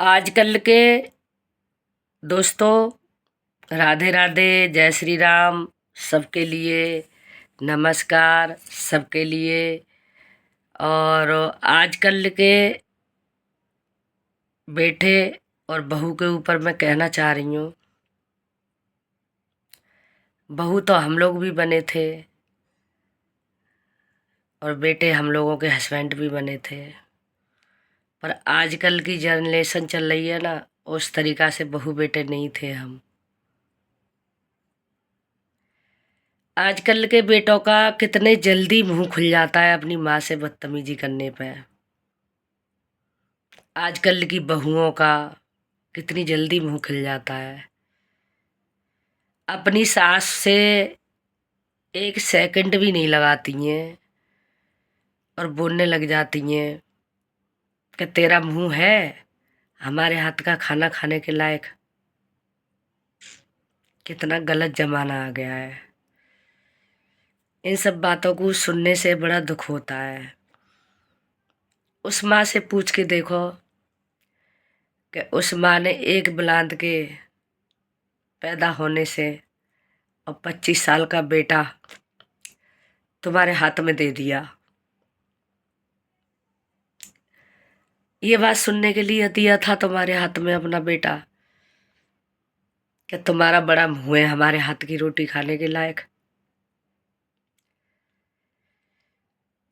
आजकल के दोस्तों, राधे राधे, जय श्री राम। सबके लिए नमस्कार, सबके लिए। और आजकल के बेटे और बहू के ऊपर मैं कहना चाह रही हूँ, बहू तो हम लोग भी बने थे और बेटे हम लोगों के हस्बैंड भी बने थे, पर आजकल की जनरेशन चल रही है ना, उस तरीक़ा से बहू बेटे नहीं थे हम। आजकल के बेटों का कितने जल्दी मुंह खुल जाता है अपनी माँ से बदतमीजी करने पे। आजकल की बहुओं का कितनी जल्दी मुंह खुल जाता है। अपनी सास से एक सेकंड भी नहीं लगाती हैं और बोलने लग जाती हैं कि तेरा मुंह है हमारे हाथ का खाना खाने के लायक। कितना गलत जमाना आ गया है। इन सब बातों को सुनने से बड़ा दुख होता है। उस माँ से पूछ के देखो कि उस माँ ने एक बुलांद के पैदा होने से और 25 साल का बेटा तुम्हारे हाथ में दे दिया। ये बात सुनने के लिए दिया था तुम्हारे हाथ में अपना बेटा कि तुम्हारा बड़ा मुंह है हमारे हाथ की रोटी खाने के लायक।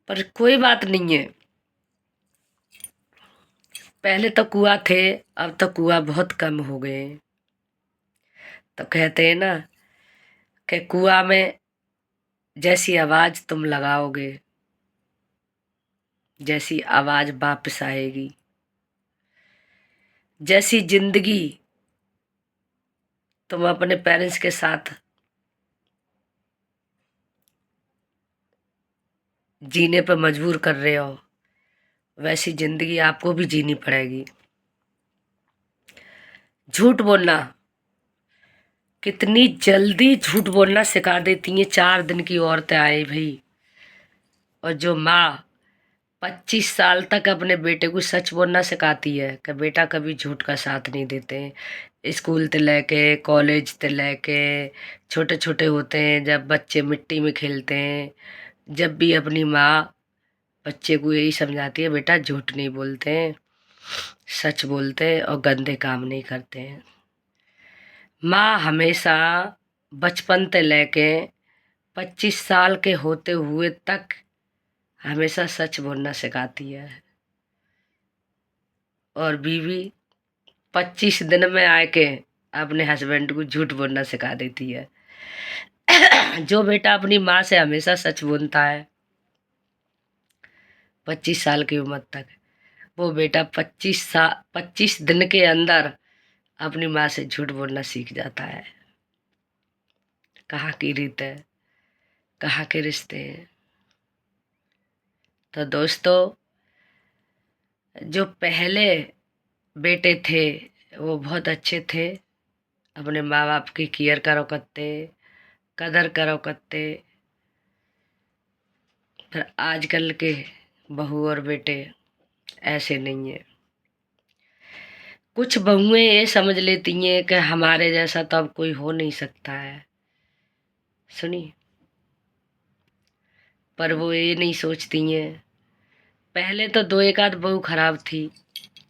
पर कोई बात नहीं है। पहले तो कुआं थे, अब तो कुआं बहुत कम हो गए। तो कहते हैं ना कि कुआं में जैसी आवाज तुम लगाओगे, जैसी आवाज वापस आएगी। जैसी जिंदगी तुम अपने पेरेंट्स के साथ जीने पर मजबूर कर रहे हो, वैसी जिंदगी आपको भी जीनी पड़ेगी। झूठ बोलना, कितनी जल्दी झूठ बोलना सिखा देती हैं 4 दिन की औरतें आए भाई। और जो माँ 25 साल तक अपने बेटे को सच बोलना सिखाती है कि बेटा कभी झूठ का साथ नहीं देते। स्कूल से लेके कॉलेज से लेके छोटे छोटे होते हैं, जब बच्चे मिट्टी में खेलते हैं, जब भी अपनी माँ बच्चे को यही समझाती है बेटा झूठ नहीं बोलते हैं, सच बोलते हैं और गंदे काम नहीं करते हैं। माँ हमेशा बचपन से लेके 25 साल के होते हुए तक हमेशा सच बोलना सिखाती है। और बीवी 25 दिन में आके अपने हस्बैंड को झूठ बोलना सिखा देती है। जो बेटा अपनी माँ से हमेशा सच बोलता है 25 साल की उम्र तक, वो बेटा 25 दिन के अंदर अपनी माँ से झूठ बोलना सीख जाता है। कहाँ की रीत है, कहाँ के रिश्ते हैं। तो दोस्तों, जो पहले बेटे थे वो बहुत अच्छे थे, अपने माँ बाप की केयर करो करते, कदर करो करते। पर आजकल के बहू और बेटे ऐसे नहीं है। कुछ बहुएं ये समझ लेती हैं कि हमारे जैसा तो अब कोई हो नहीं सकता है, सुनिए, पर वो ये नहीं सोचती हैं। पहले तो 2 एक आध बहू खराब थी,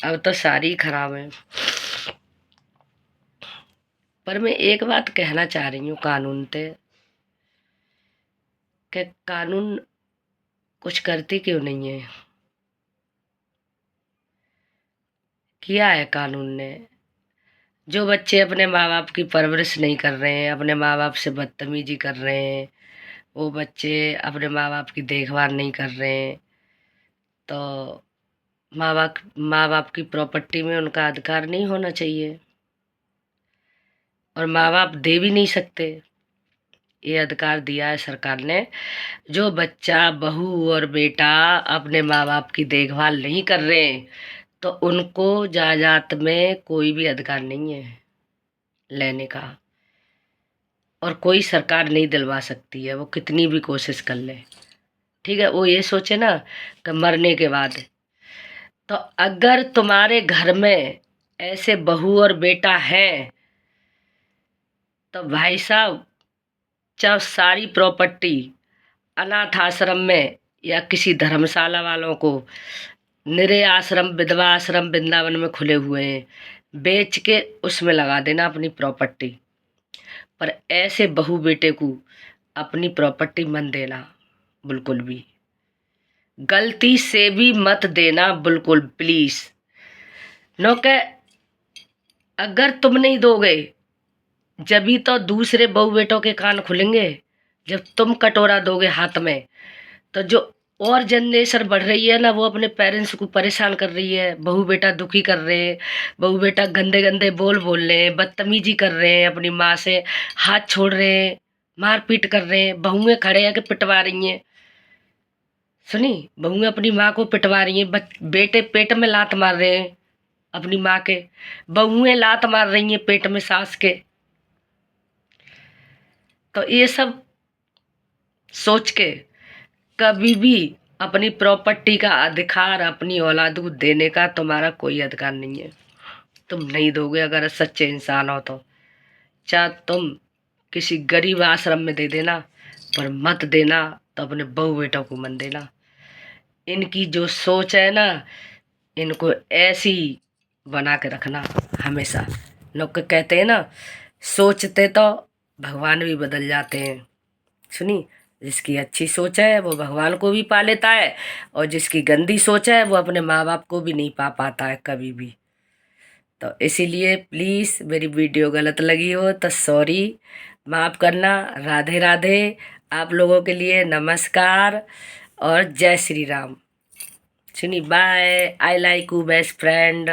अब तो सारी खराब है। पर मैं एक बात कहना चाह रही हूँ कानून पे, कि कानून कुछ करती क्यों नहीं है। किया है कानून ने। जो बच्चे अपने माँ बाप की परवरिश नहीं कर रहे हैं, अपने माँ बाप से बदतमीजी कर रहे हैं, वो बच्चे अपने माँ बाप की देखभाल नहीं कर रहे हैं, तो माँ बाप की प्रॉपर्टी में उनका अधिकार नहीं होना चाहिए। और माँ बाप दे भी नहीं सकते। ये अधिकार दिया है सरकार ने। जो बच्चा बहू और बेटा अपने माँ बाप की देखभाल नहीं कर रहे हैं, तो उनको जायदाद में कोई भी अधिकार नहीं है लेने का। और कोई सरकार नहीं दिलवा सकती है, वो कितनी भी कोशिश कर ले। ठीक है, वो ये सोचे ना कि मरने के बाद। तो अगर तुम्हारे घर में ऐसे बहू और बेटा है तो भाई साहब, चाहे सारी प्रॉपर्टी अनाथ आश्रम में या किसी धर्मशाला वालों को, निरे आश्रम विधवा आश्रम वृंदावन में खुले हुए हैं, बेच के उसमें लगा देना अपनी प्रॉपर्टी। पर ऐसे बहू बेटे को अपनी प्रॉपर्टी मत देना, बिल्कुल भी गलती से भी मत देना, बिल्कुल प्लीज। नो के अगर तुम नहीं दोगे जभी तो दूसरे बहू बेटों के कान खुलेंगे। जब तुम कटोरा दोगे हाथ में तो जो और जनरेशन बढ़ रही है ना, वो अपने पेरेंट्स को परेशान कर रही है, बहू बेटा दुखी कर रहे हैं, बहू बेटा गंदे गंदे बोल रहे हैं, बदतमीजी कर रहे हैं, अपनी माँ से हाथ छोड़ रहे हैं, मारपीट कर रहे हैं, बहुएं खड़े आके पिटवा रही हैं। सुनी, बहुएं अपनी माँ को पिटवा रही हैं, बेटे पेट में लात मार रहे हैं अपनी माँ के, बहुएं लात मार रही हैं पेट में सास के। तो ये सब सोच के कभी भी अपनी प्रॉपर्टी का अधिकार अपनी औलाद को देने का तुम्हारा कोई अधिकार नहीं है। तुम नहीं दोगे अगर सच्चे इंसान हो तो। चाहे तुम किसी गरीब आश्रम में दे देना, पर मत देना तो अपने बहू बेटों को मत देना। इनकी जो सोच है ना, इनको ऐसी बना के रखना हमेशा। लोग कहते हैं ना, सोचते तो भगवान भी बदल जाते हैं। सुनी, जिसकी अच्छी सोच है वो भगवान को भी पा लेता है, और जिसकी गंदी सोच है वो अपने माँ बाप को भी नहीं पा पाता है कभी भी। तो इसीलिए प्लीज़, मेरी वीडियो गलत लगी हो तो सॉरी, माफ़ करना। राधे राधे। आप लोगों के लिए नमस्कार और जय Shri Ram. Sunny, bye. I like you best friend.